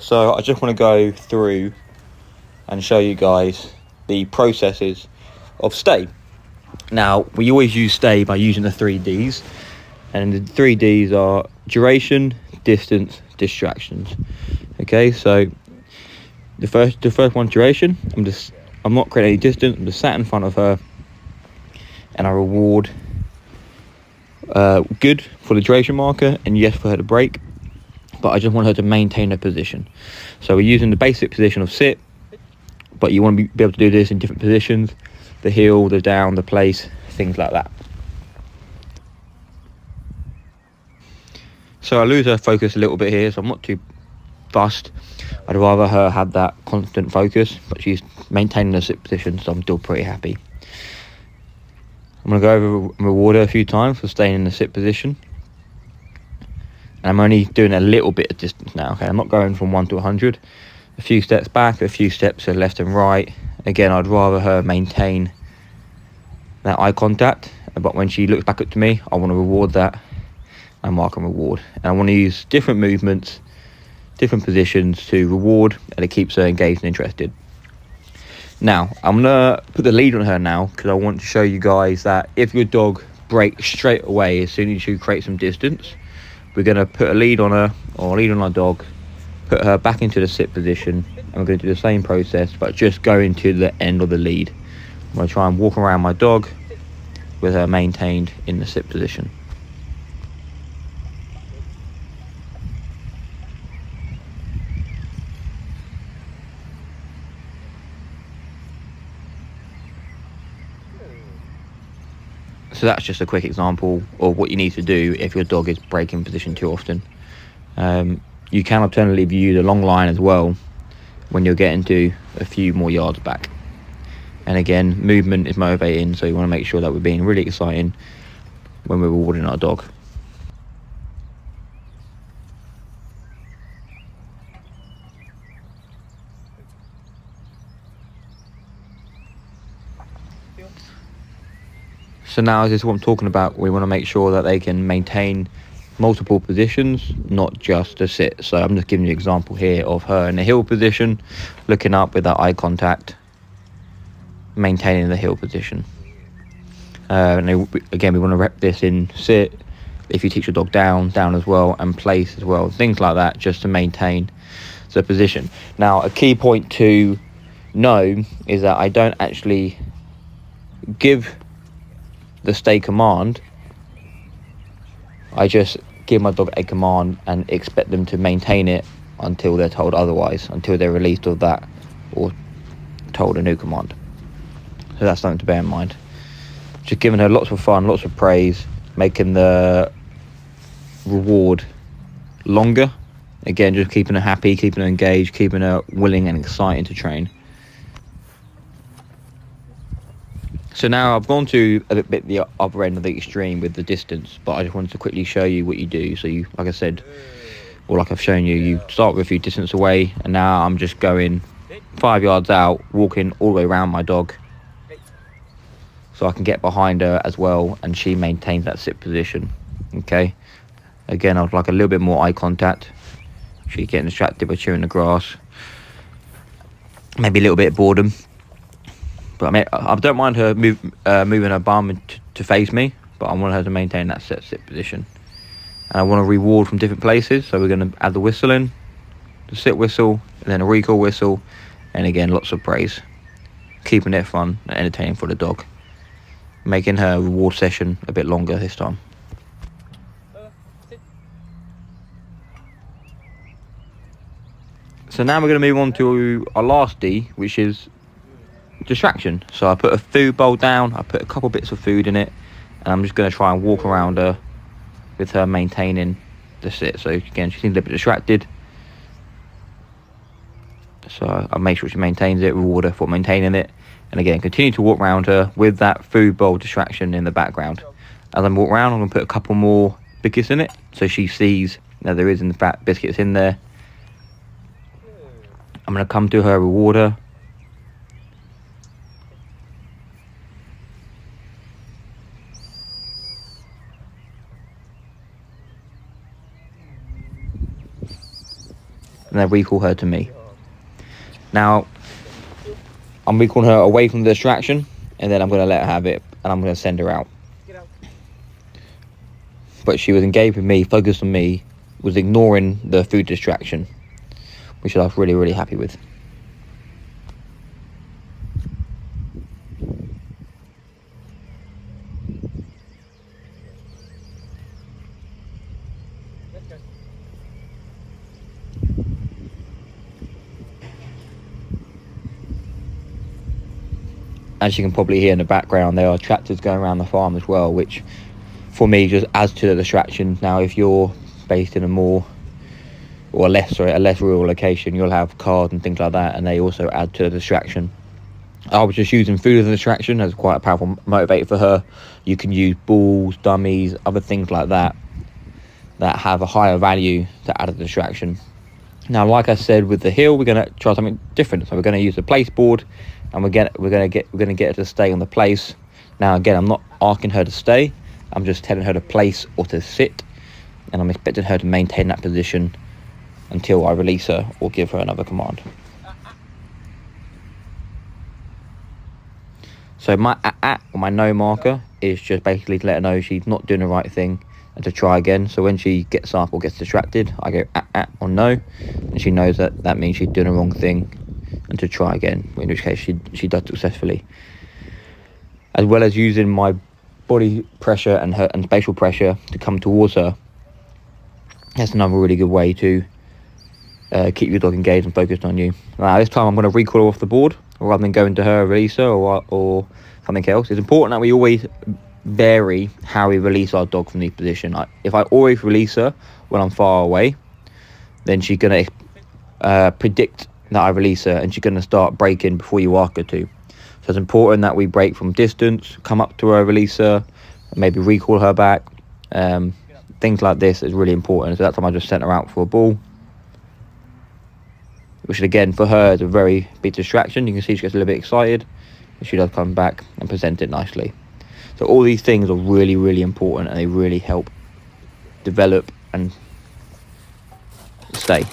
So I just want to go through and show you guys the processes of stay. Now, we always use stay by using the 3Ds, and the 3Ds are duration, distance, distractions. Okay, so the first one, duration. I'm not creating any distance. I'm just sat in front of her, and I reward good for the duration marker and yes for her to break, but I just want her to maintain her position. So we're using the basic position of sit, but you want to be able to do this in different positions: the heel, the down, the place, things like that. So I lose her focus a little bit here, so I'm not too fussed. I'd rather her have that constant focus, but she's maintaining the sit position, so I'm still pretty happy. I'm going to go over and reward her a few times for staying in the sit position. And I'm only doing a little bit of distance now, okay? I'm not going from 1 to 100. A few steps back, a few steps to left and right. Again, I'd rather her maintain that eye contact, but when she looks back up to me, I want to reward that and mark and reward. And I want to use different movements, different positions to reward, and it keeps her engaged and interested. Now, I'm going to put the lead on her now, because I want to show you guys that if your dog breaks straight away as soon as you create some distance, we're going to put a lead on her, or a lead on our dog, put her back into the sit position, and we're going to do the same process, but just going to the end of the lead. I'm going to try and walk around my dog with her maintained in the sit position. So that's just a quick example of what you need to do if your dog is breaking position too often. You can alternatively use a long line as well when you're getting to a few more yards back. And again, movement is motivating, so you want to make sure that we're being really exciting when we're rewarding our dog. So now this is what I'm talking about. We want to make sure that they can maintain multiple positions, not just a sit. So I'm just giving you an example here of her in the heel position, looking up with that eye contact, maintaining the heel position. And again, we want to rep this in sit. If you teach your dog down as well, and place as well, things like that, just to maintain the position. Now, a key point to know is that I don't actually give the stay command. I just give my dog a command and expect them to maintain it until they're told otherwise, until they're released of that or told a new command. So that's something to bear in mind. Just giving her lots of fun, lots of praise, making the reward longer. Again, just keeping her happy, keeping her engaged, keeping her willing and exciting to train. So now I've gone to a bit the upper end of the extreme with the distance, but I just wanted to quickly show you what you do. So you, like I said, or like I've shown you, you start with a few distance away, and now I'm just going 5 yards out, walking all the way around my dog, so I can get behind her as well, and she maintains that sit position. Okay. Again, I'd like a little bit more eye contact. She's getting distracted by chewing the grass. Maybe a little bit of boredom. But I don't mind her moving her bum to face me, but I want her to maintain that sit position. And I want to reward from different places, so we're going to add the whistle in, the sit whistle, and then a recall whistle, and again, lots of praise. Keeping it fun and entertaining for the dog. Making her reward session a bit longer this time. So now we're going to move on to our last D, which is distraction. So I put a food bowl down, I put a couple bits of food in it, and I'm just going to try and walk around her with her maintaining the sit. So again, she seems a little bit distracted, so I make sure she maintains it, reward her for maintaining it, and again continue to walk around her with that food bowl distraction in the background. As I walk around, I'm going to put a couple more biscuits in it, so she sees that there is in fact biscuits in there. I'm going to come to her, reward her. And and then recall her to me. Now, I'm recalling her away from the distraction, and then I'm going to let her have it, and I'm going to send her out. But she was engaged with me, focused on me, was ignoring the food distraction, which I was really, really happy with. As you can probably hear in the background, there are tractors going around the farm as well, which for me just adds to the distraction. Now, if you're based in a less rural location, you'll have cars and things like that, and they also add to the distraction. I was just using food as a distraction as quite a powerful motivator for her. You can use balls, dummies, other things like that have a higher value to add a distraction. Now, like I said, with the hill, we're going to try something different. So we're going to use the place board, and we're going to get her to stay on the place. Now, again, I'm not asking her to stay. I'm just telling her to place or to sit, and I'm expecting her to maintain that position until I release her or give her another command. So my or my no marker is just basically to let her know she's not doing the right thing and to try again. So when she gets up or gets distracted, I go or no, and she knows that means she's doing the wrong thing and to try again, in which case she does successfully. As well as using my body pressure and spatial pressure to come towards her. That's another really good way to keep your dog engaged and focused on you. Now, this time I'm going to recall her off the board rather than going to her, release her, or something else. It's important that we always vary how we release our dog from the position. If I always release her when I'm far away, then she's going to predict that I release her, and she's going to start breaking before you ask her to. So it's important that we break from distance, come up to her, release her, maybe recall her back. Things like this is really important. So that time I just sent her out for a ball, which again for her is a very big distraction. You can see she gets a little bit excited, and she does come back and present it nicely. So all these things are really, really important, and they really help develop and stay.